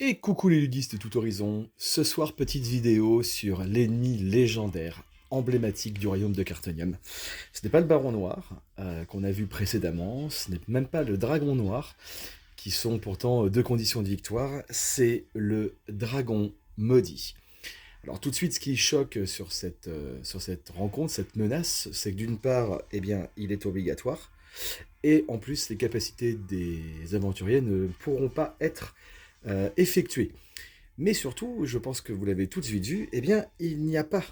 Et coucou les ludistes de tout horizon, ce soir petite vidéo sur l'ennemi légendaire, emblématique du royaume de Carthonium. Ce n'est pas le Baron Noir qu'on a vu précédemment, ce n'est même pas le Dragon Noir, qui sont pourtant deux conditions de victoire, c'est le Dragon Maudit. Alors tout de suite, ce qui choque sur cette rencontre, cette menace, c'est que d'une part, eh bien, il est obligatoire, et en plus, les capacités des aventuriers ne pourront pas être effectuées. Mais surtout, je pense que vous l'avez tout de suite vu, eh bien, il n'y a pas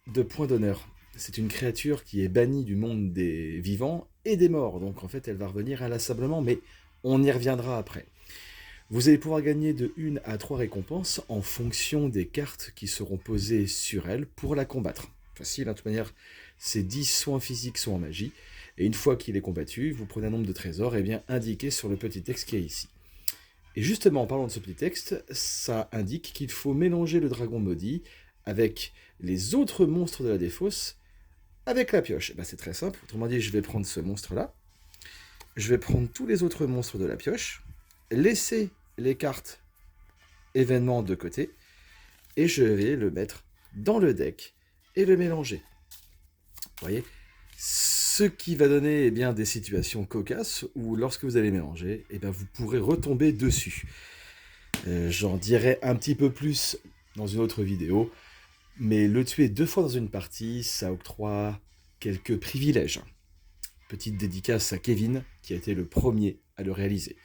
de point d'honneur. C'est une créature qui est bannie du monde des vivants et des morts, donc en fait, elle va revenir inlassablement, mais on y reviendra après. Vous allez pouvoir gagner de 1 à 3 récompenses en fonction des cartes qui seront posées sur elle pour la combattre. Facile, hein, de toute manière, c'est 10 soit en physique, soit en magie. Et une fois qu'il est combattu, vous prenez un nombre de trésors et bien indiqué sur le petit texte qui est ici. Et justement, en parlant de ce petit texte, ça indique qu'il faut mélanger le dragon maudit avec les autres monstres de la défausse avec la pioche. Et ben, c'est très simple. Autrement dit, je vais prendre ce monstre-là. Je vais prendre tous les autres monstres de la pioche, laisser les cartes événements de côté, et je vais le mettre dans le deck et le mélanger. Vous voyez, ce qui va donner eh bien, des situations cocasses où lorsque vous allez mélanger, eh bien, vous pourrez retomber dessus. J'en dirai un petit peu plus dans une autre vidéo, mais le tuer 2 fois dans une partie, ça octroie quelques privilèges. Petite dédicace à Kevin, qui a été le premier à le réaliser.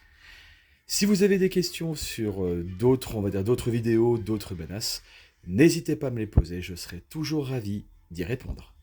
Si vous avez des questions sur d'autres vidéos, d'autres menaces, n'hésitez pas à me les poser, je serai toujours ravi d'y répondre.